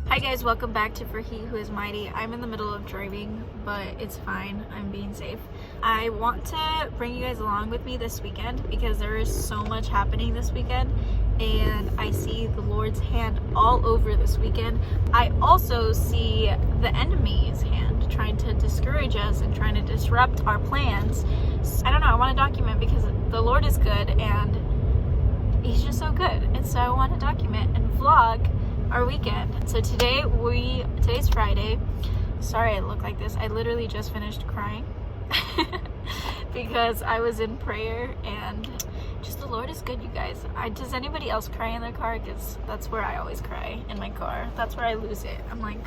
Hi guys, welcome back to For He Who Is Mighty. I'm in the middle of driving, but it's fine. I'm being safe. I want to bring you guys along with me this weekend because there is so much happening this weekend, and I see the Lord's hand all over this weekend. I also see the enemy's hand trying to discourage us and trying to disrupt our plans. I don't know, I want to document because the Lord is good and He's just so good, and so I want to document and vlog our weekend. So today's Friday. Sorry I look like this. I literally just finished crying because I was in prayer, and just the Lord is good, you guys. Does anybody else cry in their car? Because that's where I always cry, in my car. That's where I lose it. I'm like,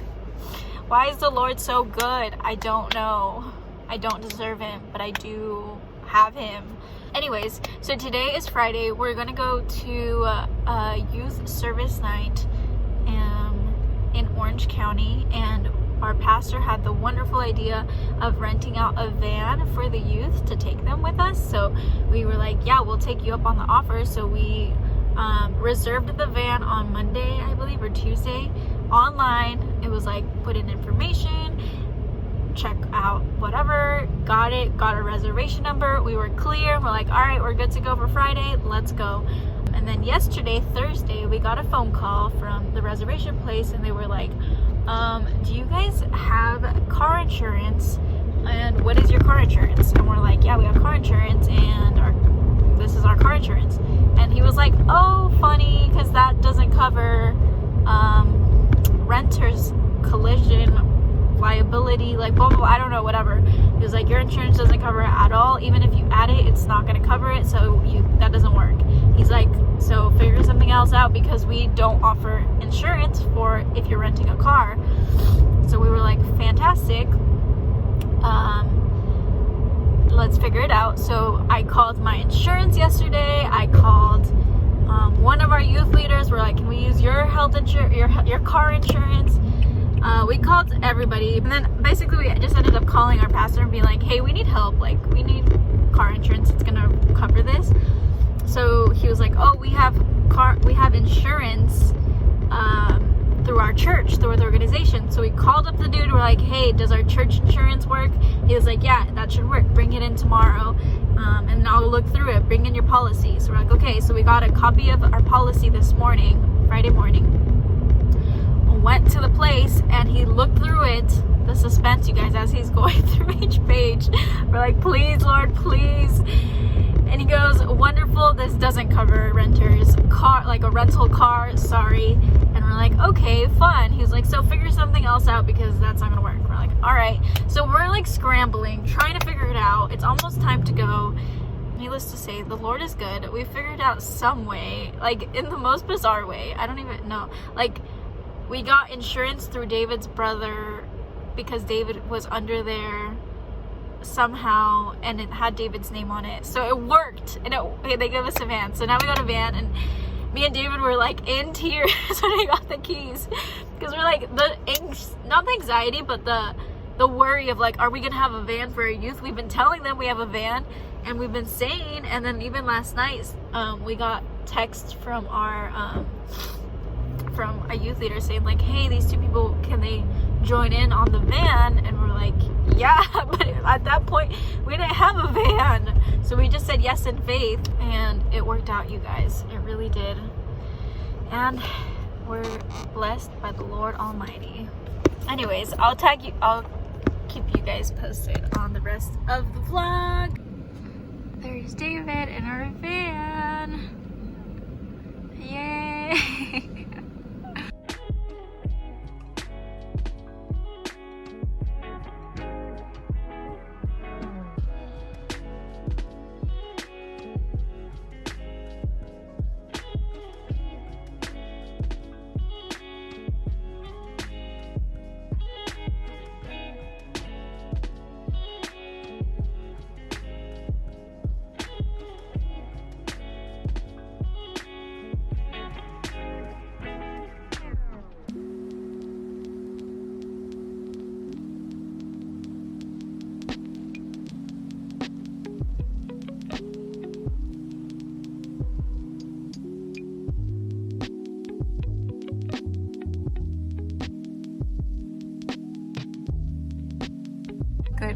why is the Lord so good? I don't know. I don't deserve Him, but I do have Him. Anyways, so today is Friday. We're gonna go to a youth service night in Orange County, and our pastor had the wonderful idea of renting out a van for the youth to take them with us. So we were like, yeah, we'll take you up on the offer. So we reserved the van on Monday, I believe, or Tuesday online. It was like, put in information, check out whatever, got a reservation number. We were clear. We're like, all right, we're good to go for Friday. Let's go. And then yesterday, Thursday, we got a phone call from the reservation place, and they were like, do you guys have car insurance? And what is your car insurance? And we're like, yeah, we have car insurance, and this is our car insurance. And he was like, oh, funny, because that doesn't cover renter's collision liability, like blah blah blah, I don't know, whatever. He was like, your insurance doesn't cover it at all. Even if you add it, it's not going to cover it, so that doesn't work. He's like, so figure something else out, because we don't offer insurance for if you're renting a car. So we were like, fantastic, let's figure it out. So I called my insurance yesterday. I called one of our youth leaders. We're like, can we use your health insurance, your car insurance? We called everybody, and then basically we just ended up calling our pastor and being like, hey, we need help, like we need car insurance, it's gonna cover this. So he was like, oh, we have insurance through our church, through the organization. So we called up the dude. We're like, hey, does our church insurance work? He was like, yeah, that should work, bring it in tomorrow, and I'll look through it, bring in your policy. So we're like, okay. So we got a copy of our policy this morning, Friday morning. Went to the place, and he looked through it. The suspense, you guys, as he's going through each page. We're like, please, Lord, please. And he goes, wonderful, this doesn't cover renters car, like a rental car, sorry. And we're like, okay, fun. He was like, so figure something else out, because that's not gonna work. We're like, all right. So we're like scrambling, trying to figure it out. It's almost time to go. Needless to say, the Lord is good. We figured out some way, like in the most bizarre way. I don't even know. Like, we got insurance through David's brother because David was under there somehow, and it had David's name on it. So it worked, and they gave us a van. So now we got a van, and me and David were like in tears when I got the keys, because we're like, not the anxiety, but the worry of like, are we gonna have a van for our youth? We've been telling them we have a van, and we've been saying, and then even last night we got text from from a youth leader saying like, hey, these two people, can they join in on the van? And we're like, yeah, but at that point we didn't have a van, so we just said yes in faith, and it worked out, you guys. It really did, and we're blessed by the Lord Almighty. Anyways, I'll keep you guys posted on the rest of the vlog. There's David in our van. Yay.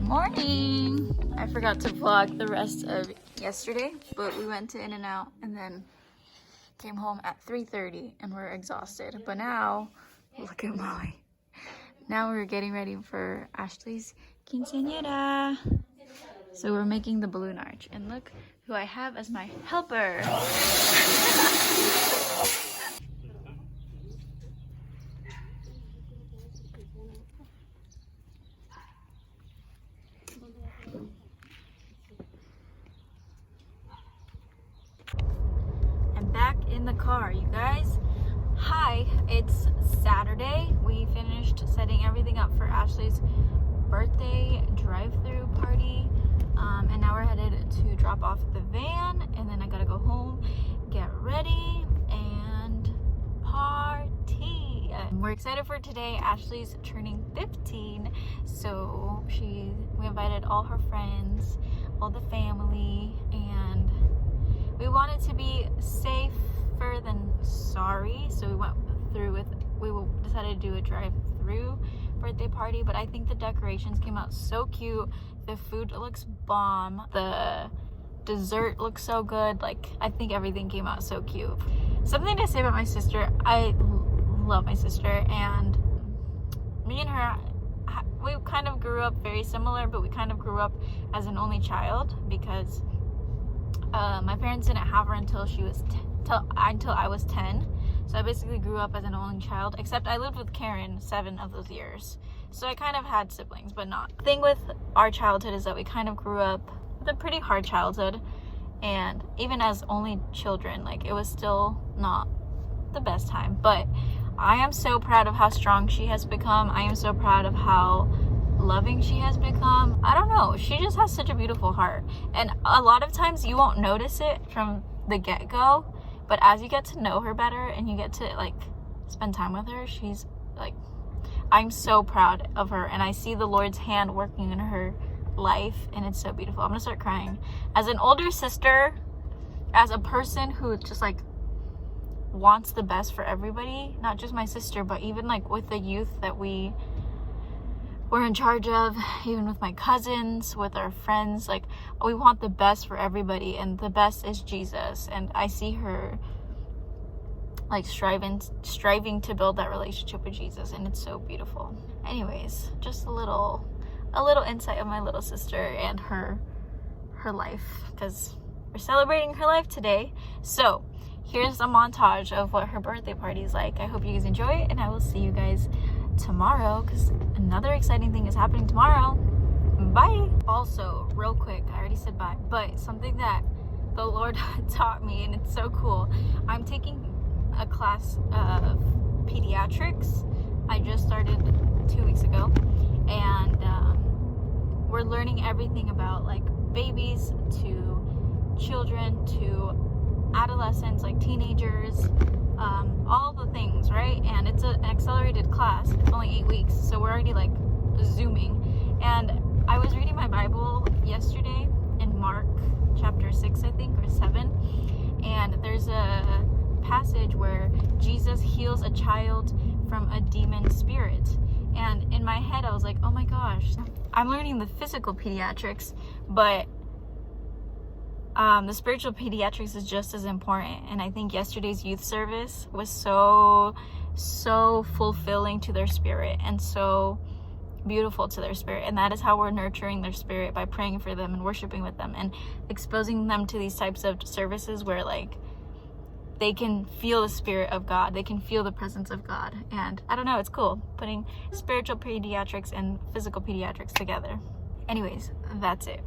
Morning! I forgot to vlog the rest of yesterday, but we went to In-N-Out and then came home at 3:30 and we're exhausted. But now, look at Molly. Now we're getting ready for Ashley's quinceañera. So we're making the balloon arch. And look who I have as my helper. I'm back in the car, you guys. Hi, it's Saturday. We finished setting everything up for Ashley's birthday drive-through party. And now we're headed to drop off the van, and then I gotta go home, get ready, and party. We're excited for today. Ashley's turning 15, so we invited all her friends, all the family, and we wanted to be safer than sorry, so we decided to do a drive-through birthday party. But I think the decorations came out so cute. The food looks bomb. The dessert looks so good. Like, I think everything came out so cute. Something to say about my sister. I love my sister, and me and her, we kind of grew up very similar, but we kind of grew up as an only child because my parents didn't have her until I was 10. So I basically grew up as an only child, except I lived with Karen 7 of those years. So I kind of had siblings, but not. The thing with our childhood is that we kind of grew up with a pretty hard childhood. And even as only children, like, it was still not the best time. But I am so proud of how strong she has become. I am so proud of how loving she has become. I don't know, she just has such a beautiful heart. And a lot of times you won't notice it from the get-go. But as you get to know her better and you get to, like, spend time with her, she's, like, I'm so proud of her. And I see the Lord's hand working in her life, and it's so beautiful. I'm gonna start crying. As an older sister, as a person who just, like, wants the best for everybody, not just my sister, but even, like, with the youth that we're in charge of, even with my cousins, with our friends, like, we want the best for everybody, and the best is Jesus. And I see her, like, striving to build that relationship with Jesus, and it's so beautiful. Anyways, just a little insight of my little sister and her life, because we're celebrating her life today. So here's a montage of what her birthday party is like. I hope you guys enjoy it, and I will see you guys tomorrow, because another exciting thing is happening tomorrow. Bye. Also, real quick, I already said bye, but something that the Lord taught me, and it's so cool. I'm taking a class of pediatrics. I just started 2 weeks ago, and we're learning everything about, like, babies to children to adolescents, like teenagers, all the things, right? And it's an accelerated class. It's only 8 weeks, so we're already, like, zooming. And I was reading my Bible yesterday in Mark chapter 6, I think, or 7, and there's a passage where Jesus heals a child from a demon spirit. And in my head I was like, oh my gosh, I'm learning the physical pediatrics, but the spiritual pediatrics is just as important. And I think yesterday's youth service was so fulfilling to their spirit and so beautiful to their spirit. And that is how we're nurturing their spirit, by praying for them and worshiping with them and exposing them to these types of services where, like, they can feel the spirit of God, they can feel the presence of God. And I don't know, it's cool putting spiritual pediatrics and physical pediatrics together. Anyways, that's it.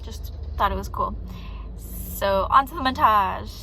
Just thought it was cool. So on to the montage.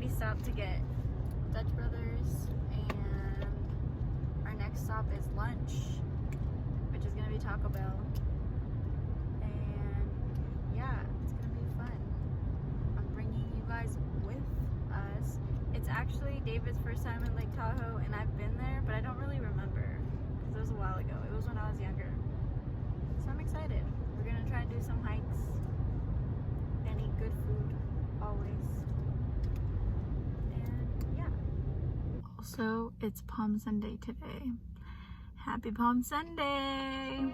already stopped to get Dutch Brothers, and our next stop is lunch, which is gonna be Taco Bell. And yeah, it's gonna be fun. I'm bringing you guys with us. It's actually David's first time in Lake Tahoe, and I've been there, but I don't really remember because it was a while ago. It was when I was younger. So I'm excited. We're gonna try and do some hikes and eat good food, always. And yeah. Also, it's Palm Sunday today. Happy Palm Sunday!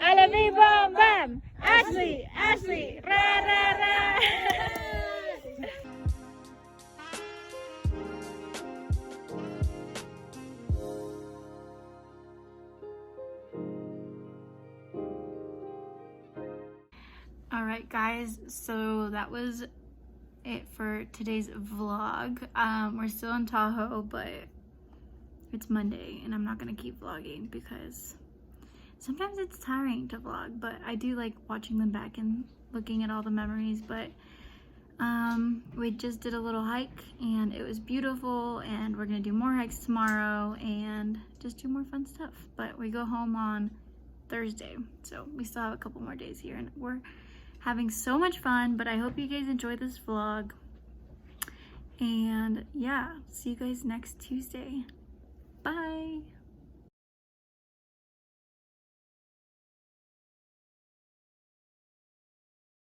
Alami bam bam, Ashley, Ashley, ra ra ra. All right, guys, so that was it for today's vlog. We're still in Tahoe, but it's Monday and I'm not gonna keep vlogging because sometimes it's tiring to vlog, but I do like watching them back and looking at all the memories. But we just did a little hike and it was beautiful, and we're gonna do more hikes tomorrow and just do more fun stuff. But we go home on Thursday, so we still have a couple more days here, and we're having so much fun. But I hope you guys enjoyed this vlog, and yeah, see you guys next Tuesday. Bye.